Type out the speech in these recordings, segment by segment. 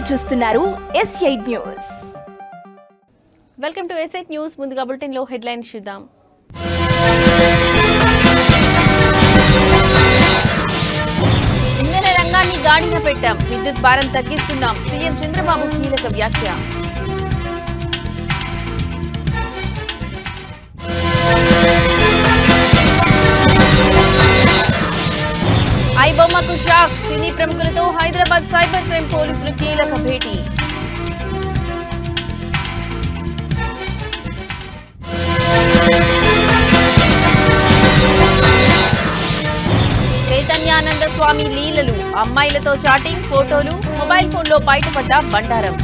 మీరు చూస్తున్నారు S8 news. Welcome to S8 news. ముందుగా బులెటిన్ లో హెడ్లైన్స్ చూద్దాం. ఇంధన రంగాన్ని గాడిన పెట్టాం, విద్యుత్ భారం తగ్గిస్తున్నాం. సీఎం చంద్రబాబు కీలక వ్యాఖ్య. ఐబొమ్మకు షాక్, సినీ ప్రముఖులతో హైదరాబాద్ సైబర్ క్రైమ్ పోలీసులు కీలక భేటీ. చైతన్యానంద స్వామి లీలలు, అమ్మాయిలతో చాటింగ్, ఫోటోలు, మొబైల్ ఫోన్లో బయటపడ్డ బండారం.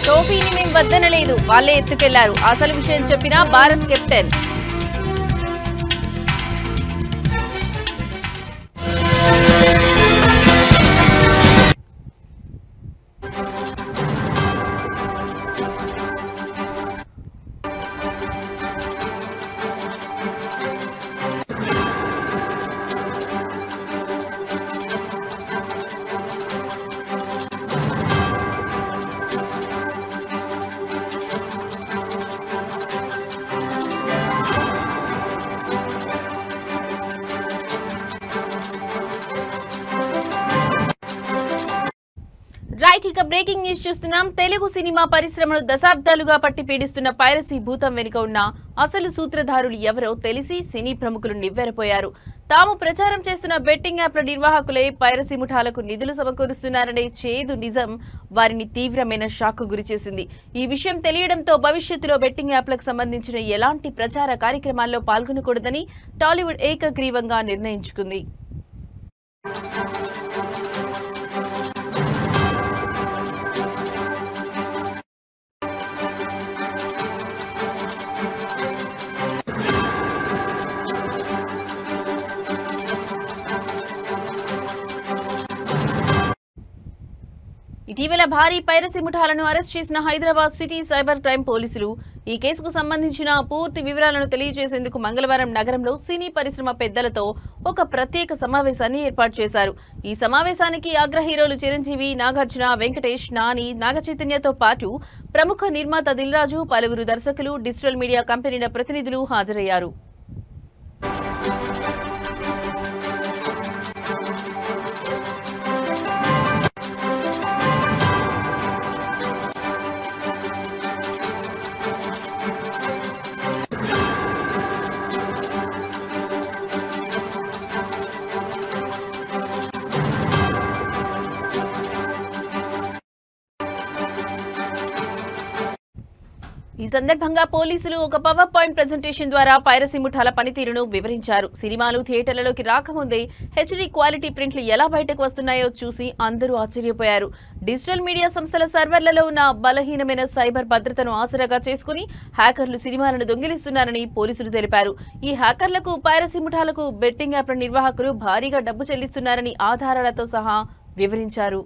ట్రోఫీని మేం వద్దనలేదు, వాళ్లే ఎత్తుకెళ్లారు. అసలు విషయం చెప్పిన భారత్ కెప్టెన్. ఇక బ్రేకింగ్ న్యూస్ చూస్తున్నాం. తెలుగు సినిమా పరిశ్రమను దశాబ్దాలుగా పట్టి పీడిస్తున్న పైరసీ భూతం వెనుక ఉన్న అసలు సూత్రధారులు ఎవరో తెలిసి సినీ ప్రముఖులు నివ్వెరపోయారు. తాము ప్రచారం చేస్తున్న బెట్టింగ్ యాప్ల నిర్వాహకులే పైరసీ ముఠాలకు నిధులు సమకూరుస్తున్నారనే చేదు నిజం వారిని తీవ్రమైన షాక్ గురిచేసింది. ఈ విషయం తెలియడంతో భవిష్యత్తులో బెట్టింగ్ యాప్లకు సంబంధించిన ఎలాంటి ప్రచార కార్యక్రమాల్లో పాల్గొనకూడదని టాలీవుడ్ ఏకగ్రీవంగా నిర్ణయించుకుంది. ఇటీవల భారీ పైరసీ ముఠాలను అరెస్ట్ చేసిన హైదరాబాద్ సిటీ సైబర్ క్రైమ్ పోలీసులు ఈ కేసుకు సంబంధించిన పూర్తి వివరాలను తెలియజేసేందుకు మంగళవారం నగరంలో సినీ పరిశ్రమ పెద్దలతో ఒక ప్రత్యేక సమావేశాన్ని ఏర్పాటు చేశారు. ఈ సమావేశానికి అగ్ర హీరోలు చిరంజీవి, నాగార్జున, వెంకటేష్, నాని, నాగచైతన్యతో పాటు ప్రముఖ నిర్మాత దిల్ రాజు, పలువురు దర్శకులు, డిజిటల్ మీడియా కంపెనీల ప్రతినిధులు హాజరయ్యారు. ఈ సందర్భంగా పోలీసులు ఒక పవర్ పాయింట్ ప్రెజెంటేషన్ ద్వారా పైరసీ ముఠాల పనితీరును వివరించారు. సినిమాలు థియేటర్లలోకి రాకముందే హెచ్డీ క్వాలిటీ ప్రింట్లు ఎలా బయటకు వస్తున్నాయో చూసి అందరూ ఆశ్చర్యపోయారు. డిజిటల్ మీడియా సంస్థల సర్వర్లలో ఉన్న బలహీనమైన సైబర్ భద్రతను ఆసరాగా చేసుకుని హ్యాకర్లు సినిమాలను దొంగిలిస్తున్నారని పోలీసులు తెలిపారు. ఈ హ్యాకర్లకు, పైరసీ ముఠాలకు బెట్టింగ్ యాప్ల నిర్వాహకులు భారీగా డబ్బు చెల్లిస్తున్నారని ఆధారాలతో సహా వివరించారు.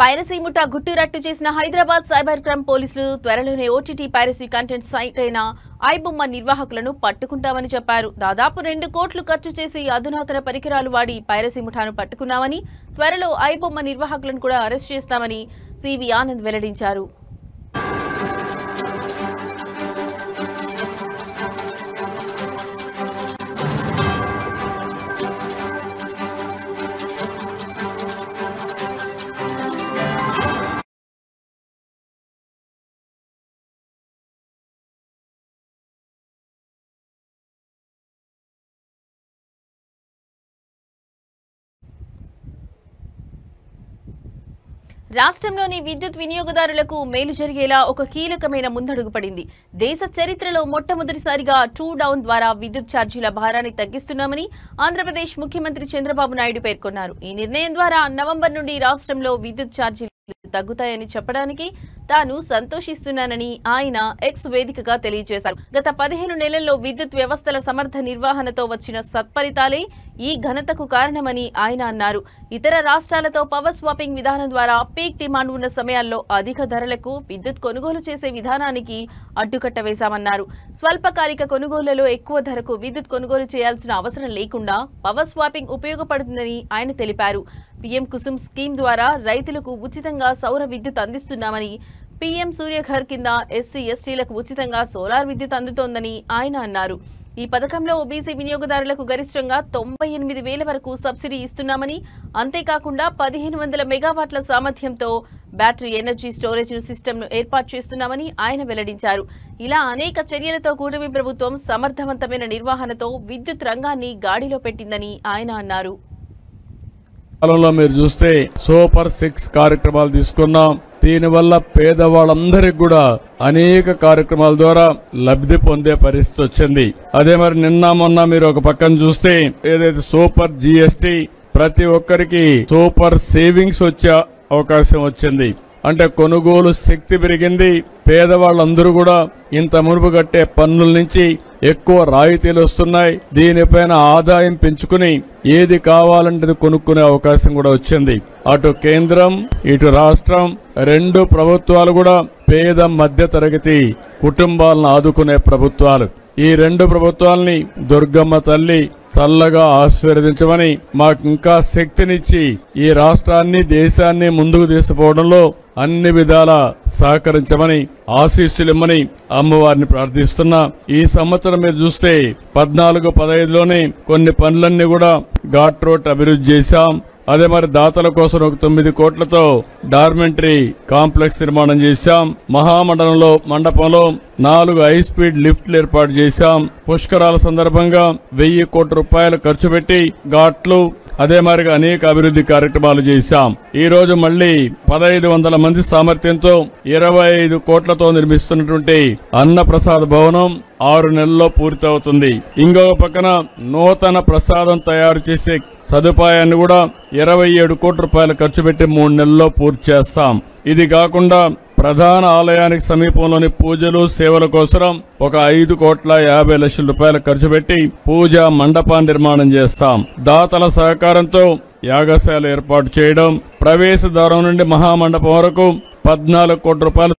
పైరసీ ముఠా గుట్టురట్టు చేసిన హైదరాబాద్ సైబర్ క్రైమ్ పోలీసులు త్వరలోనే ఓటీటీ పైరసీ కంటెంట్ సైట్ అయిన ఐబొమ్మ నిర్వాహకులను పట్టుకుంటామని చెప్పారు. దాదాపు 2 కోట్లు ఖర్చు చేసి అధునాతన పరికరాలు వాడి పైరసీ ముఠాను పట్టుకున్నామని, త్వరలో ఐబొమ్మ నిర్వాహకులను కూడా అరెస్ట్ చేస్తామని సివి ఆనంద్ వెల్లడించారు. రాష్ట్రంలోని విద్యుత్ వినియోగదారులకు మేలు జరిగేలా ఒక కీలకమైన ముందడుగు పడింది. దేశ చరిత్రలో మొట్టమొదటిసారిగా ట్రూ డౌన్ ద్వారా విద్యుత్ ఛార్జీల భారాన్ని తగ్గిస్తున్నామని ఆంధ్రప్రదేశ్ ముఖ్యమంత్రి చంద్రబాబు నాయుడు పేర్కొన్నారు. ఈ నిర్ణయం ద్వారా నవంబర్ నుండి రాష్ట్రంలో విద్యుత్ ఛార్జీలు తగ్గుతాయని చెప్పడానికి తాను సంతోషిస్తున్నానని ఆయన ఎక్స్ వేదికగా తెలియజేశారు. గత 15 నెలల్లో విద్యుత్ వ్యవస్థల సమర్థ నిర్వహణతో వచ్చిన సత్ఫలితాలే ఈ ఘనతకు కారణమని ఆయన అన్నారు. ఇతర రాష్ట్రాలతో పవర్ స్వాపింగ్ విధానం ద్వారా పీక్ డిమాండ్ ఉన్న సమయాల్లో అధిక ధరలకు విద్యుత్ కొనుగోలు చేసే విధానానికి అడ్డుకట్ట వేశామన్నారు. స్వల్పకాలిక కొనుగోళ్లలో ఎక్కువ ధరకు విద్యుత్ కొనుగోలు చేయాల్సిన అవసరం లేకుండా పవర్ స్వాపింగ్ ఉపయోగపడుతుందని ఆయన తెలిపారు. పీఎం కుసుమ్ స్కీమ్ ద్వారా రైతులకు ఉచితంగా సౌర విద్యుత్ అందిస్తున్నామని, పీఎం సూర్యఘర్ కింద ఎస్సీ ఎస్టీలకు ఉచితంగా సోలార్ విద్యుత్ అందుతోందని ఆయన అన్నారు. ఈ పథకంలో ఓబీసీ వినియోగదారులకు గరిష్టంగా 98,000 వరకు సబ్సిడీ ఇస్తున్నామని, అంతేకాకుండా 1500 మెగావాట్ల సామర్థ్యంతో బ్యాటరీ ఎనర్జీ స్టోరేజ్ సిస్టమ్ను ఏర్పాటు చేస్తున్నామని ఆయన వెల్లడించారు. ఇలా అనేక చర్యలతో కూటమి ప్రభుత్వం సమర్థవంతమైన నిర్వహణతో విద్యుత్ రంగాన్ని గాడిలో పెట్టిందని ఆయన అన్నారు. కాలంలో మీరు చూస్తే సూపర్ 6 కార్యక్రమాలు తీసుకున్నాం. దీనివల్ల పేదవాళ్ళందరికీ కూడా అనేక కార్యక్రమాల ద్వారా లబ్ధి పొందే పరిస్థితి వచ్చింది. అదే మరి నిన్న మొన్న మీరు ఒక పక్కన చూస్తే ఏదైతే సూపర్ జీఎస్టీ ప్రతి ఒక్కరికి సూపర్ సేవింగ్స్ వచ్చే అవకాశం వచ్చింది. అంటే కొనుగోలు శక్తి పెరిగింది. పేదవాళ్ళందరూ కూడా ఇంత మునుపు కట్టే పన్నుల నుంచి ఎక్కువ రాయితీలు వస్తున్నాయి. దీనిపైన ఆదాయం పెంచుకుని ఏది కావాలంటే కొనుక్కునే అవకాశం కూడా వచ్చింది. అటు కేంద్రం ఇటు రాష్ట్రం రెండు ప్రభుత్వాలు కూడా పేద మధ్య తరగతి కుటుంబాలను ఆదుకునే ప్రభుత్వాలు. ఈ రెండు ప్రభుత్వాలని దుర్గమ్మ తల్లి చల్లగా ఆశీర్వదించమని, మాకు ఇంకా శక్తినిచ్చి ఈ రాష్ట్రాన్ని దేశాన్ని ముందుకు తీసుకుపోవడంలో అన్ని విధాలా సహకరించమని, ఆశీస్సులిమ్మని అమ్మవారిని ప్రార్థిస్తున్నా. ఈ సంవత్సరం మీరు చూస్తే 14-15లోనే కొన్ని పనులన్నీ కూడా ఘాట్ రోడ్ అభివృద్ధి చేశాం. అదే మరి దాతల కోసం ఒక 9 కోట్లతో డార్మెంటరీ కాంప్లెక్స్ నిర్మాణం చేశాం. మహామండలంలో మండపంలో 4 హైస్పీడ్ లిఫ్ట్లు ఏర్పాటు చేశాం. పుష్కరాల సందర్భంగా 1000 కోట్ల రూపాయలు ఖర్చు పెట్టి ఘాట్లు అదే మరిగా అనేక అభివృద్ధి కార్యక్రమాలు చేశాం. ఈ రోజు మళ్లీ 1500 మంది సామర్థ్యంతో 25 కోట్లతో నిర్మిస్తున్నటువంటి అన్నప్రసాద భవనం 6 నెలల్లో పూర్తవుతుంది. ఇంకొక పక్కన నూతన ప్రసాదం తయారు చేసే సదుపాయాన్ని కూడా 27 కోట్ల రూపాయలు ఖర్చు పెట్టి 3 నెలల్లో పూర్తి చేస్తాం. ఇది కాకుండా ప్రధాన ఆలయానికి సమీపంలోని పూజలు సేవల కోసం ఒక 5,50,00,000 రూపాయలు ఖర్చు పెట్టి పూజా మండపాన్ని నిర్మాణం చేస్తాం. దాతల సహకారంతో యాగశాల ఏర్పాటు చేయడం, ప్రవేశ ద్వారం నుండి మహామండపం వరకు 14 కోట్ల రూపాయలు.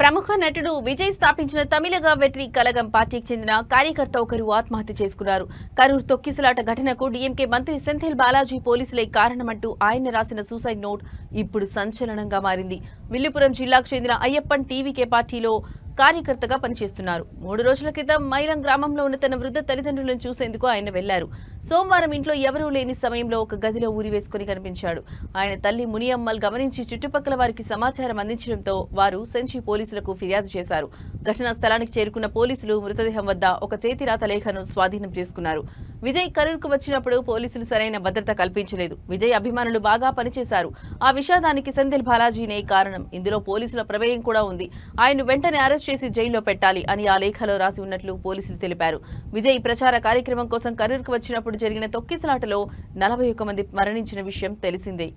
ప్రముఖ నటుడు విజయ్ స్థాపించిన తమిళగా వెట్రి కలగం పార్టీకి చెందిన కార్యకర్త ఒకరు ఆత్మహత్య చేసుకున్నారు. కరూర్ తొక్కిసలాట ఘటనకు డీఎంకే మంత్రి సెంథిల్ బాలాజీ పోలీసులే కారణమంటూ ఆయన రాసిన సూసైడ్ నోట్ ఇప్పుడు సంచలనంగా మారింది. విల్లుపురం జిల్లాకు చెందిన అయ్యప్పన్ టీవీకే పార్టీలో కార్యకర్తగా పనిచేస్తున్నారు. 3 రోజుల క్రితం మైలం గ్రామంలో ఉన్న తన వృద్ధ తల్లిదండ్రులను చూసేందుకు ఆయన వెళ్లారు. సోమవారం ఇంట్లో ఎవరూ లేని సమయంలో ఒక గదిలో ఊరివేసుకుని కనిపించాడు. ఆయన తల్లి మునియమ్మల్ గమనించి చుట్టుపక్కల వారికి సమాచారం అందించడంతో వారు సెంచి పోలీసులకు ఫిర్యాదు చేశారు. ఘటనా స్థలానికి చేరుకున్న పోలీసులు మృతదేహం వద్ద ఒక చేతిరాత లేఖను స్వాధీనం చేసుకున్నారు. విజయ్ కరూర్కు వచ్చినప్పుడు పోలీసులు సరైన భద్రత కల్పించలేదు. విజయ్ అభిమానులు బాగా పనిచేశారు. ఆ విషాదానికి సెంథిల్ బాలాజీనే కారణం. ఇందులో పోలీసుల ప్రమేయం కూడా ఉంది. ఆయన వెంటనే అరెస్ట్ చేసి జైల్లో పెట్టాలి అని ఆ లేఖలో రాసి ఉన్నట్లు పోలీసులు తెలిపారు. విజయ్ ప్రచార కార్యక్రమం కోసం కరూర్కు వచ్చినప్పుడు జరిగిన తొక్కిసలాటలో 41 మంది మరణించిన విషయం తెలిసిందే.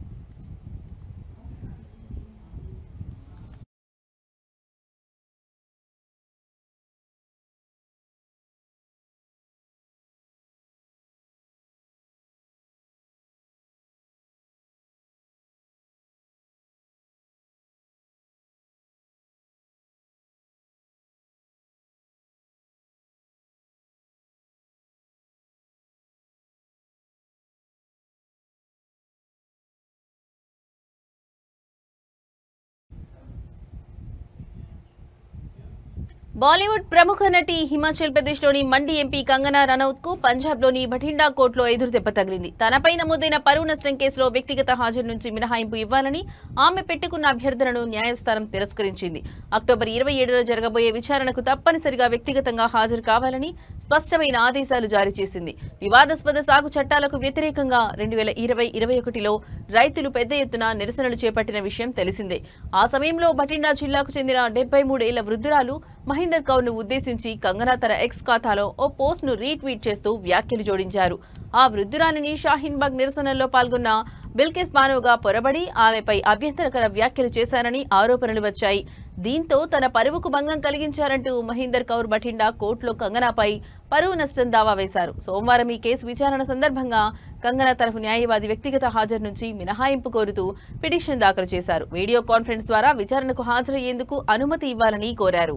బాలీవుడ్ ప్రముఖ నటి హిమాచల్ ప్రదేశ్లోని మండి ఎంపీ కంగనా రనౌత్కు పంజాబ్లోని భటిండా కోర్టులో ఎదురు దెబ్బ తగిలింది. తనపై నమోదైన పరువు నష్టం కేసులో వ్యక్తిగత హాజరు నుంచి మినహాయింపు ఇవ్వాలని ఆమె పెట్టుకున్న అభ్యర్థనను న్యాయస్థానం తిరస్కరించింది. అక్టోబర్ 27లో జరగబోయే విచారణకు తప్పనిసరిగా వ్యక్తిగతంగా హాజరు కావాలని స్పష్టమైన ఆదేశాలు జారీ చేసింది. వివాదాస్పద సాగు చట్టాలకు వ్యతిరేకంగా 2020-21లో రైతులు పెద్ద ఎత్తున నిరసనలు చేపట్టిన విషయం తెలిసిందే. ఆ సమయంలో భటిండా జిల్లాకు చెందిన 73 ఏళ్ల వృద్ధురాలు మహేందర్ కౌర్ ను ఉద్దేశించి కంగనా తన ఎక్స్ ఖాతాలో ఓ పోస్ట్ ను రీట్వీట్ చేస్తూ వ్యాఖ్యలు జోడించారు. ఆ వృద్ధురాలిని షాహీన్బాగ్ నిరసనల్లో పాల్గొన్న బిల్కిస్ బానోగా పొరబడి ఆమెపై అభ్యంతరకర వ్యాఖ్యలు చేశారని ఆరోపణలు వచ్చాయి. దీంతో తన పరువుకు భంగం కలిగించారంటూ మహేందర్ కౌర్ బఠిండా కోర్టులో కంగనాపై పరువు నష్టం దావా వేశారు. సోమవారం ఈ కేసు విచారణ సందర్భంగా కంగనా తరఫు న్యాయవాది వ్యక్తిగత హాజరు నుంచి మినహాయింపు కోరుతూ పిటిషన్ దాఖలు చేశారు. వీడియో కాన్ఫరెన్స్ ద్వారా విచారణకు హాజరయ్యేందుకు అనుమతి ఇవ్వాలని కోరారు.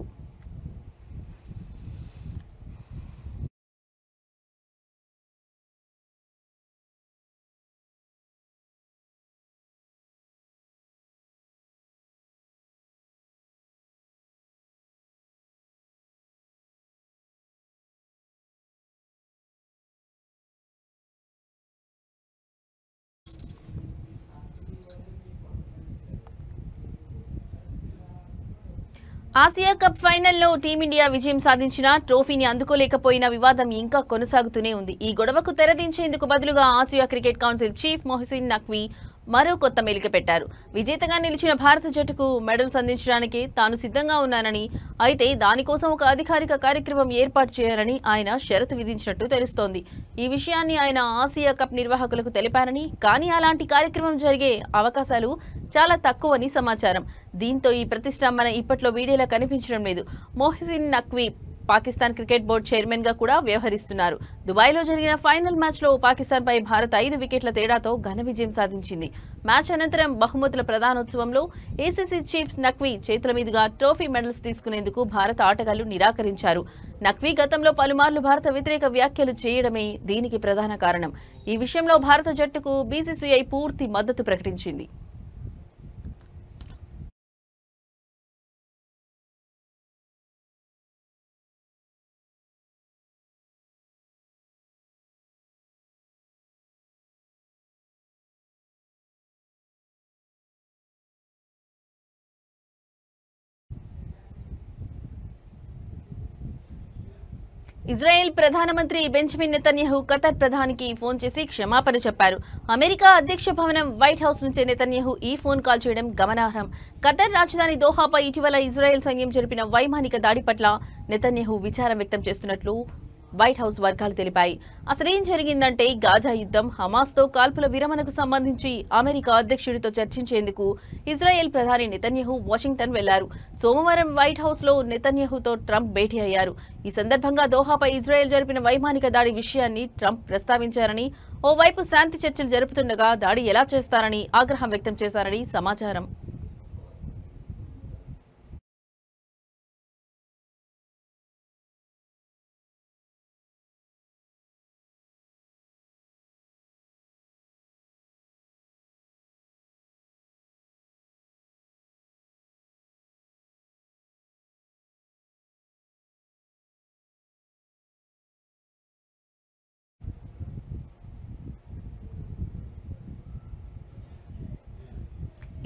ఆసియా కప్ ఫైనల్లో టీమిండియా విజయం సాధించినా ట్రోఫీని అందుకోలేకపోయిన వివాదం ఇంకా కొనసాగుతూనే ఉంది. ఈ గొడవకు తెరదించేందుకు బదులుగా Asia cricket council chief Mohsin Naqvi మరో కొత్త మెలిక పెట్టారు. విజేతగా నిలిచిన భారత జట్టుకు మెడల్స్ అందించడానికి తాను సిద్ధంగా ఉన్నానని, అయితే దానికోసం ఒక అధికారిక కార్యక్రమం ఏర్పాటు చేయాలని ఆయన షరతు విధించినట్టు తెలుస్తోంది. ఈ విషయాన్ని ఆయన ఆసియా కప్ నిర్వాహకులకు తెలిపారని, కానీ అలాంటి కార్యక్రమం జరిగే అవకాశాలు చాలా తక్కువని సమాచారం. దీంతో ఈ ప్రతిష్టంభన ఇప్పట్లో వీడియోలా కనిపించడం లేదు. Mohsin Naqvi Pakistan cricket board chairman గా కూడా వ్యవహరిస్తున్నారు. దుబాయ్లో జరిగిన ఫైనల్ మ్యాచ్లో పాకిస్తాన్పై భారత్ 5 వికెట్ల తేడాతో ఘన విజయం సాధించింది. మ్యాచ్ అనంతరం బహుమతుల ప్రదానోత్సవంలో ఏసీసీ చీఫ్ నఖ్వీ చేతుల మీదుగా ట్రోఫీ మెడల్స్ తీసుకునేందుకు భారత ఆటగాళ్లు నిరాకరించారు. నఖ్వీ గతంలో పలుమార్లు భారత వ్యతిరేక వ్యాఖ్యలు చేయడమే దీనికి ప్రధాన కారణం. ఈ విషయంలో భారత జట్టుకు బీసీసీఐ పూర్తి మద్దతు ప్రకటించింది. ఇజ్రాయెల్ ప్రధానమంత్రి బెంజమిన్ నెతన్యాహు ఖతర్ ప్రధానికి ఫోన్ చేసి క్షమాపణ చెప్పారు. అమెరికా అధ్యక్ష భవనం వైట్ హౌస్ నుంచే నెతన్యాహు ఈ ఫోన్ కాల్ చేయడం గమనార్హం. ఖతర్ రాజధాని దోహాపై ఇటీవల ఇజ్రాయెల్ సైన్యం జరిపిన వైమానిక దాడి పట్ల నెతన్యాహు విచారం వ్యక్తం చేస్తున్నట్లు వైట్ హౌస్ వర్గాలు తెలిపాయి. అసలేం జరిగిందంటే, గాజా యుద్ధం, హమాస్తో కాల్పుల విరమణకు సంబంధించి అమెరికా అధ్యక్షుడితో చర్చించేందుకు ఇజ్రాయెల్ ప్రధాని నెతన్యాహు వాషింగ్టన్ వెళ్లారు. సోమవారం వైట్ హౌస్ లో నెతన్యాహుతో ట్రంప్ భేటీ అయ్యారు. ఈ సందర్భంగా దోహాపై ఇజ్రాయెల్ జరిపిన వైమానిక దాడి విషయాన్ని ట్రంప్ ప్రస్తావించారని, ఓవైపు శాంతి చర్చలు జరుపుతుండగా దాడి ఎలా చేస్తారని ఆగ్రహం వ్యక్తం చేశారని సమాచారం.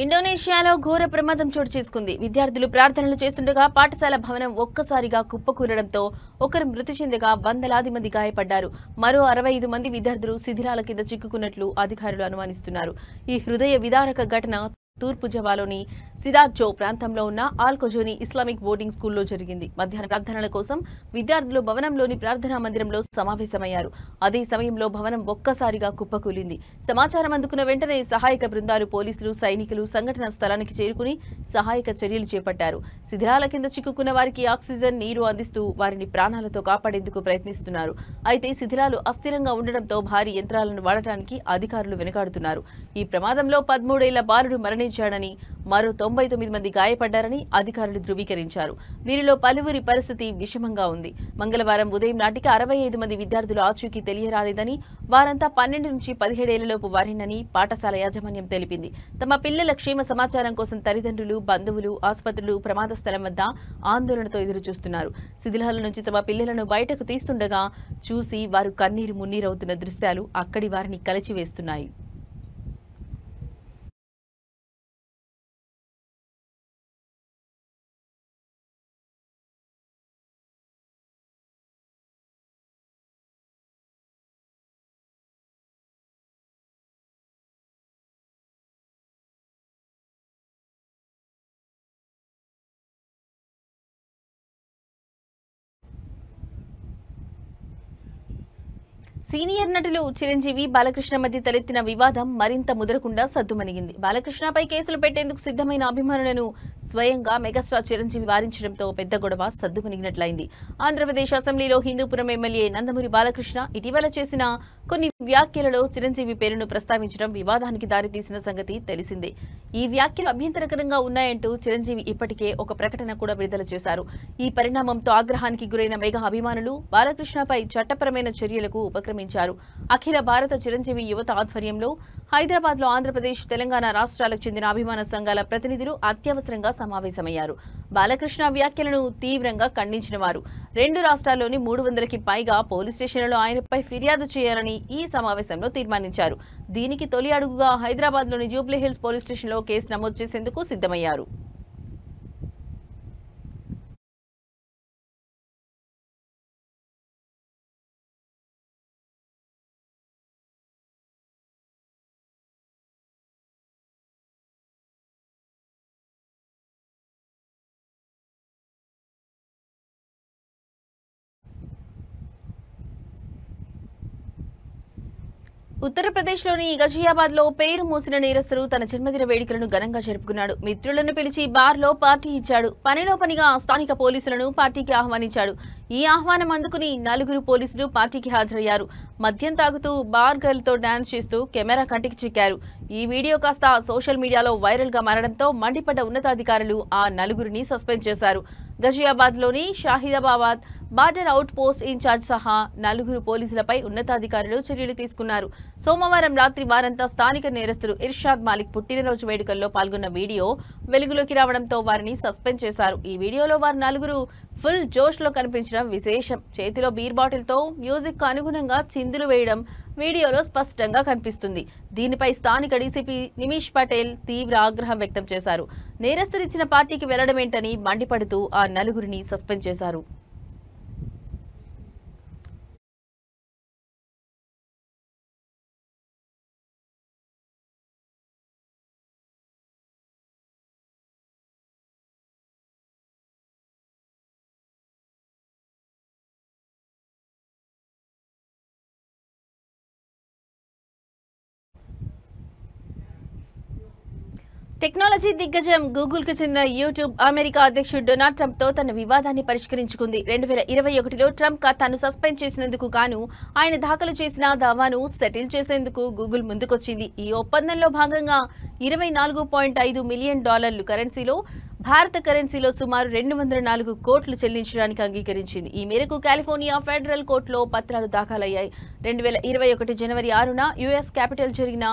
ఇండోనేషియాలో ఘోర ప్రమాదం చోటు చేసుకుంది. విద్యార్థులు ప్రార్థనలు చేస్తుండగా పాఠశాల భవనం ఒక్కసారిగా కుప్పకూలడంతో ఒకరు మృతి చెందగా వందలాది మంది గాయపడ్డారు. మరో 65 మంది విద్యార్థులు శిథిలాల కింద చిక్కుకున్నట్లు అధికారులు అనుమానిస్తున్నారు. ఈ హృదయ విదారక ఘటన తూర్పు జవాలోని సిదార్జో ప్రాంతంలో ఉన్న ఆల్కొజోని ఇస్లామిక్ బోర్డింగ్ స్కూల్లో జరిగింది. మధ్యాహ్న ప్రార్థనల కోసం విద్యార్థులు భవనంలోని ప్రార్థనా మందిరంలో సమావేశమయ్యారు. అదే సమయంలో భవనం ఒక్కసారిగా కుప్పకూలింది. సమాచారం అందుకున్న వెంటనే సహాయక బృందాలు, పోలీసులు, సైనికులు సంఘటనా స్థలానికి చేరుకుని సహాయక చర్యలు చేపట్టారు. శిథిలాల కింద చిక్కుకున్న వారికి ఆక్సిజన్, నీరు అందిస్తూ వారిని ప్రాణాలతో కాపాడేందుకు ప్రయత్నిస్తున్నారు. అయితే శిథిలాలు అస్థిరంగా ఉండడంతో భారీ యంత్రాలను వాడటానికి అధికారులు వెనుకాడుతున్నారు. ఈ ప్రమాదంలో 13 ఏళ్ల బాలుడు మరణించాడని, మరో 99 మంది గాయపడ్డారని అధికారులు ధృవీకరించారు. వీరిలో పలువురి పరిస్థితి విషమంగా ఉంది. మంగళవారం ఉదయం నాటికి 65 మంది విద్యార్థులు ఆచూకీ తెలియరాలేదని, వారంతా 12 నుంచి 17 ఏళ్లలోపు వారినని పాఠశాల యాజమాన్యం తెలిపింది. తమ పిల్లల క్షేమ సమాచారం కోసం తల్లిదండ్రులు, బంధువులు ఆసుపత్రులు ప్రమాద స్థలం వద్ద ఆందోళనతో ఎదురుచూస్తున్నారు. శిథిలాల నుంచి తమ పిల్లలను బయటకు తీస్తుండగా చూసి వారు కన్నీరు మున్నీరవుతున్న దృశ్యాలు అక్కడి వారిని కలిచివేస్తున్నాయి. సీనియర్ నటులు చిరంజీవి బాలకృష్ణ మధ్య తలెత్తిన వివాదం మరింత ముదరకుండా సద్దుమణిగింది. బాలకృష్ణపై కేసులు పెట్టేందుకు సిద్ధమైన అభిమానులను స్వయంగా మెగాస్టార్ చిరంజీవి వారించడంతో పెద్ద గొడవ సద్దుమణిగినట్లయింది. ఆంధ్రప్రదేశ్ అసెంబ్లీలో హిందూపురం ఎమ్మెల్యే నందమూరి బాలకృష్ణ ఇటీవల చేసిన కొన్ని వ్యాఖ్యలలో చిరంజీవి పేరును ప్రస్తావించడం వివాదానికి దారితీసిన సంగతి తెలిసిందే. ఈ వ్యాఖ్యలు అభ్యంతరకరంగా ఉన్నాయంటూ చిరంజీవి ఇప్పటికే ఒక ప్రకటన కూడా విడుదల చేశారు. ఈ పరిణామంతో ఆగ్రహానికి గురైన మెగా అభిమానులు బాలకృష్ణపై చట్టపరమైన చర్యలకు ఉపక్రమించారు. అఖిల భారత చిరంజీవి యువత ఆధ్వర్యంలో హైదరాబాద్ లో ఆంధ్రప్రదేశ్, తెలంగాణ రాష్ట్రాలకు చెందిన అభిమాన సంఘాల ప్రతినిధులు అత్యవసరంగా సమావేశమయ్యారు. బాలకృష్ణ వ్యాఖ్యలను తీవ్రంగా ఖండించిన వారు 2 రాష్ట్రాల్లోని 300కి పైగా పోలీస్ స్టేషన్లలో ఆయనపై ఫిర్యాదు చేయాలని ఈ సమావేశంలో తీర్మానించారు. దీనికి తొలి అడుగుగా హైదరాబాద్ లోని జూబ్లీహిల్స్ పోలీస్ స్టేషన్లో కేసు నమోదు చేసేందుకు సిద్ధమయ్యారు. ఉత్తరప్రదేశ్లోని గజియాబాద్ లో పేరు మోసిన నేరస్తుడు తన జన్మదిన వేడుకలను ఘనంగా జరుపుకున్నాడు. మిత్రులను పిలిచి బార్లో పార్టీ ఇచ్చాడు. పనిలో పనిగా స్థానిక పోలీసులను పార్టీకి ఆహ్వానించాడు. ఈ ఆహ్వానం అందుకుని 4 పోలీసులు పార్టీకి హాజరయ్యారు. మద్యం తాగుతూ బార్ గర్ల్ తో డాన్స్ చేస్తూ కెమెరా కంటికి చిక్కారు. ఈ వీడియో కాస్త సోషల్ మీడియాలో వైరల్ గా మారడంతో మండిపడ్డ ఉన్నతాధికారులు ఆ 4 సస్పెండ్ చేశారు. గజియాబాద్ లోని షాహిదాబాద్ బార్డర్ అవుట్ పోస్ట్ ఇన్ఛార్జ్ సహా 4 పోలీసులపై ఉన్నతాధికారులు చర్యలు తీసుకున్నారు. సోమవారం రాత్రి వారంతా స్థానిక నేరస్తుడు ఇర్షాద్ మాలిక్ పుట్టినరోజు వేడుకల్లో పాల్గొన్న వీడియో వెలుగులోకి రావడంతో వారిని సస్పెండ్ చేశారు. ఈ వీడియోలో వారు 4 ఫుల్ జోష్ లో కనిపించడం విశేషం. చేతిలో బీర్ బాటిల్ తో మ్యూజిక్ కు అనుగుణంగా చిందులు వేయడం వీడియోలో స్పష్టంగా కనిపిస్తుంది. దీనిపై స్థానిక డీసీపీ నిమిష్ పటేల్ తీవ్ర ఆగ్రహం వ్యక్తం చేశారు. నేరస్తుడిచ్చిన పార్టీకి వెళ్లడమేంటని మండిపడుతూ ఆ 4 సస్పెండ్ చేశారు. టెక్నాలజీ దిగ్గజం గూగుల్ కు చెందిన యూట్యూబ్ అమెరికా అధ్యక్షుడు డొనాల్డ్ ట్రంప్ తో తన వివాదాన్ని పరిష్కరించుకుంది. 2021లో ట్రంప్ ఖాతాను సస్పెండ్ చేసినందుకు గాను ఆయన దాఖలు చేసిన దావాను సెటిల్ చేసేందుకు గూగుల్ ముందుకొచ్చింది. ఈ ఒప్పందంలో భాగంగా $24.5 మిలియన్ కరెన్సీలో భారత కరెన్సీలో సుమారు 204 కోట్లు చెల్లించడానికి అంగీకరించింది. ఈ మేరకు కాలిఫోర్నియా ఫెడరల్ కోర్టులో పత్రాలు దాఖలయ్యాయి. 2021 జనవరి 6న యుఎస్ క్యాపిటల్ జరిగిన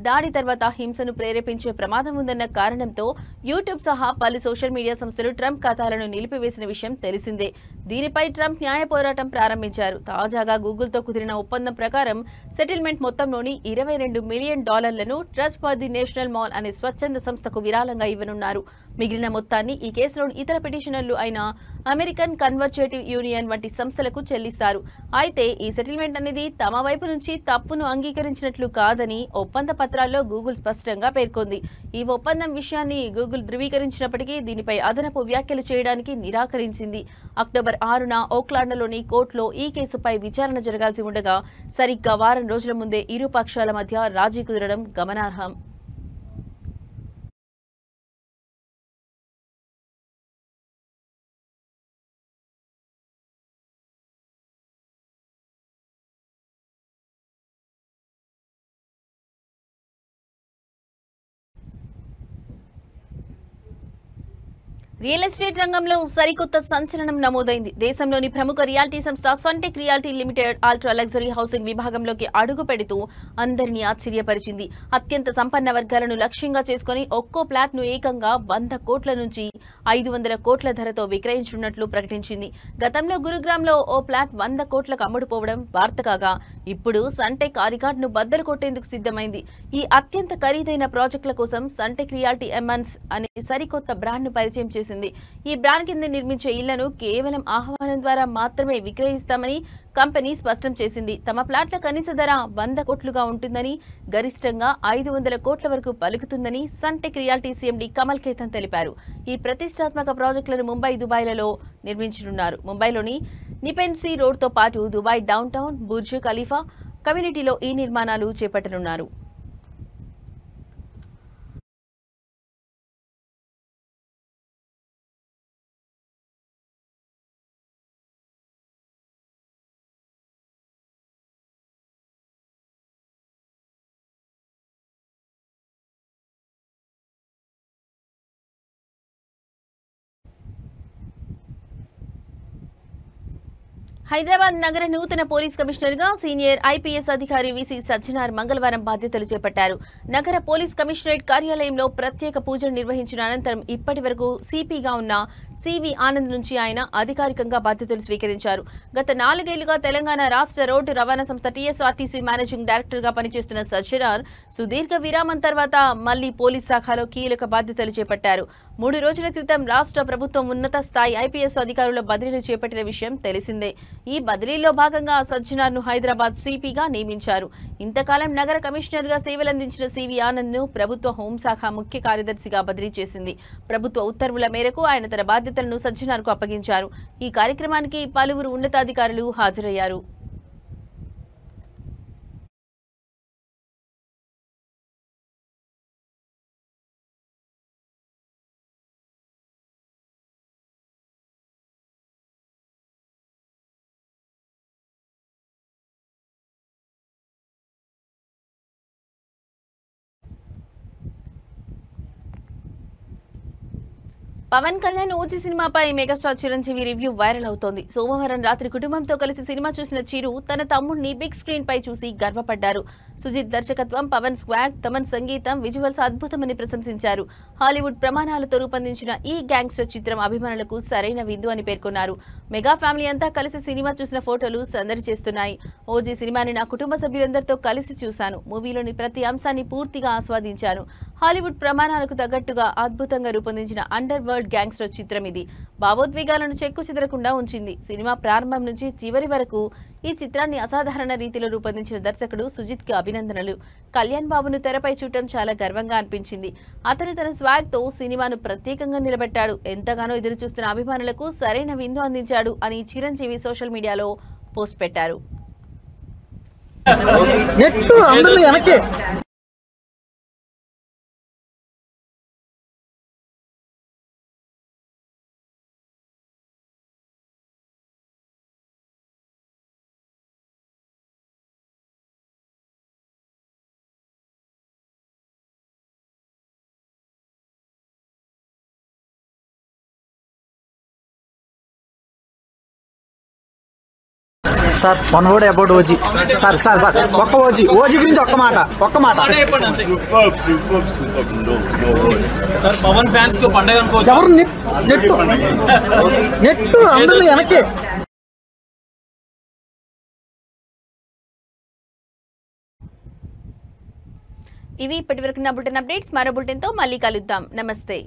దాడి తర్వాత హింసను ప్రేరేపించే ప్రమాదం ఉందన్న కారణంతో యూట్యూబ్ సహా పలు సోషల్ మీడియా సంస్థలు ట్రంప్ ఖాతాలను నిలిపివేసిన విషయం తెలిసిందే. దీనిపై ట్రంప్ న్యాయ పోరాటం ప్రారంభించారు. తాజాగా గూగుల్ తో కుదిరిన ఒప్పందం ప్రకారం సెటిల్మెంట్ మొత్తంలోని $22 million trust for the national mall అనే స్వచ్ఛంద సంస్థకు విరాళంగా ఇవ్వనున్నారు. మిగిలిన మొత్తాన్ని ఈ కేసులోని ఇతర పిటిషనర్లు అయిన అమెరికన్ కన్వర్జేటివ్ యూనియన్ వంటి సంస్థలకు చెల్లిస్తారు. అయితే ఈ సెటిల్మెంట్ అనేది తమ వైపు నుంచి తప్పును అంగీకరించినట్లు కాదని ఒప్పంద పత్రాల్లో గూగుల్ స్పష్టంగా పేర్కొంది. ఈ ఒప్పందం విషయాన్ని గూగుల్ ధృవీకరించినప్పటికీ దీనిపై అదనపు వ్యాఖ్యలు చేయడానికి నిరాకరించింది. అక్టోబర్ 6న ఓక్లాండ్లోని కోర్టులో ఈ కేసుపై విచారణ జరగాల్సి ఉండగా సరిగ్గా వారం రోజుల ముందే ఇరు పక్షాల మధ్య రాజీ కుదరడం గమనార్హం. రియల్ ఎస్టేట్ రంగంలో సరికొత్త సంచలనం నమోదైంది. దేశంలోని ప్రముఖ రియాలిటీ సంస్థ Sunteck reality limited ultra luxury housing విభాగంలోకి అడుగు పెడుతూ అందరినీ ఆశ్చర్యపరిచింది. అత్యంత సంపన్న వర్గాలను లక్ష్యంగా చేసుకుని ఒక్కో ప్లాట్ ను ఏకంగా 100 కోట్ల నుంచి 500 కోట్ల ధరతో విక్రయించనున్నట్లు ప్రకటించింది. గతంలో గురుగ్రామ్లో ఓ ప్లాట్ 100 కోట్లకు అమ్ముడుపోవడం వార్త కాగా ఇప్పుడు సన్టెక్ ఆ రికార్డును బద్దలు కొట్టేందుకు సిద్ధమైంది. ఈ అత్యంత ఖరీదైన ప్రాజెక్టుల కోసం సన్టెక్ రియాలిటీ ఎమన్స్ అనే సరికొత్త బ్రాండ్ ను పరిచయం చేసింది. ఈ బ్రాండ్ కింద నిర్మించే ఇళ్లను కేవలం ఆహ్వానం ద్వారా మాత్రమే విక్రయిస్తామని కంపెనీ స్పష్టం చేసింది. తమ ప్లాట్ల కనీస ధర 100 కోట్లుగా ఉంటుందని, గరిష్టంగా 500 కోట్ల వరకు పలుకుతుందని సన్టెక్ రియాలిటీ సీఎండీ కమల్ ఖేతన్ తెలిపారు. ఈ ప్రతిష్టాత్మక ప్రాజెక్టులను ముంబై, దుబాయ్లలో నిర్మించనున్నారు. ముంబైలోని నిపెన్సీ రోడ్ తో పాటు Dubai down town, Burj Khalifa, కమ్యూనిటీలో ఈ నిర్మాణాలు చేపట్టనున్నారు. హైదరాబాద్ నగర నూతన పోలీస్ కమిషనర్ గా సీనియర్ ఐపీఎస్ అధికారి విసి సజ్జనార్ మంగళవారం బాధ్యతలు చేపట్టారు. నగర పోలీస్ కమిషనరేట్ కార్యాలయంలో ప్రత్యేక పూజలు నిర్వహించిన అనంతరం ఇప్పటి వరకు సిపిగా ఉన్న సివి ఆనంద్ నుంచి ఆయన అధికారికంగా బాధ్యతలు స్వీకరించారు. గత 4 ఏళ్లుగా తెలంగాణ రాష్ట్ర రోడ్డు రవాణా సంస్థ టీఎస్ఆర్టీసీ మేనేజింగ్ డైరెక్టర్ గా పనిచేస్తున్న సజ్జనార్ సుదీర్ఘ విరామం తర్వాత మళ్లీ పోలీస్ శాఖలో కీలక బాధ్యతలు చేపట్టారు. 3 రోజుల క్రితం రాష్ట్ర ప్రభుత్వం ఉన్నత స్థాయి ఐపీఎస్ అధికారుల బదిలీలు చేపట్టిన విషయం తెలిసిందే. ఈ బదిలీలో భాగంగా సజ్జనార్ ను హైదరాబాద్ సిపిగా నియమించారు. ఇంతకాలం నగర కమిషనర్ గా సేవలందించిన సివి ఆనంద్ ను ప్రభుత్వ హోంశాఖ ముఖ్య కార్యదర్శిగా బదిలీ చేసింది. ప్రభుత్వ ఉత్తర్వుల మేరకు ఆయన తన బాధ్యతలను సజ్జనార్ కు అప్పగించారు. ఈ కార్యక్రమానికి పలువురు ఉన్నతాధికారులు హాజరయ్యారు. పవన్ కళ్యాణ్ ఓజీ సినిమాపై మెగాస్టార్ చిరంజీవి రివ్యూ వైరల్ అవుతోంది. సోమవారం రాత్రి కుటుంబంతో కలిసి సినిమా చూసిన చిరు తన తమ్ముడిని బిగ్ స్క్రీన్ పై చూసి గర్వపడ్డారు. సుజిత్ దర్శకత్వం, పవన్ స్వాగ్, తమన్ సంగీతం, విజువల్స్ అద్భుతమని ప్రశంసించారు. హాలీవుడ్ ప్రమాణాలతో రూపొందించిన ఈ గ్యాంగ్స్టర్ చిత్రం అభిమానులకు సరైన విందు అని పేర్కొన్నారు. మెగా ఫ్యామిలీ అంతా కలిసి సినిమా చూసిన ఫోటోలు సందడి చేస్తున్నాయి. ఓజీ సినిమాని నా కుటుంబ సభ్యులందరితో కలిసి చూశాను. మూవీలోని ప్రతి అంశాన్ని పూర్తిగా ఆస్వాదించాను. హాలీవుడ్ ప్రమాణాలకు తగ్గట్టుగా అద్భుతంగా రూపొందించిన అండర్ వరల్డ్ గ్యాంగ్స్టర్ చిత్రం ఇది. భావోద్వేగాలను చెక్కు చెదరకుండా ఉంచింది. సినిమా ప్రారంభం నుంచి చివరి వరకు ఈ చిత్రాన్ని అసాధారణ రీతిలో రూపొందించిన దర్శకుడు సుజిత్ కి అభినందనలు. కళ్యాణ్ బాబును తెరపై చూడటం చాలా గర్వంగా అనిపించింది. అతను తన స్వాగ్ తో సినిమాను ప్రత్యేకంగా నిలబెట్టాడు. ఎంతగానో ఎదురు చూస్తున్న అభిమానులకు సరైన విందు అందించాడు అని చిరంజీవి సోషల్ మీడియాలో పోస్ట్ పెట్టారు. Sir 1 word about OG. Sir ఒక్క ఓజీ గురించి ఒక్క మాట. సార్ పవన్ ఫ్యాన్స్ కి పండగ అనుకోవచ్చు. ఎవరు నెట్టు అందరూ వెనకే. ఇవి ఇప్పటివరకు నా బులెటిన్ అప్డేట్స్. మరో బులెటిన్ తో మళ్ళీ కలుద్దాం. నమస్తే.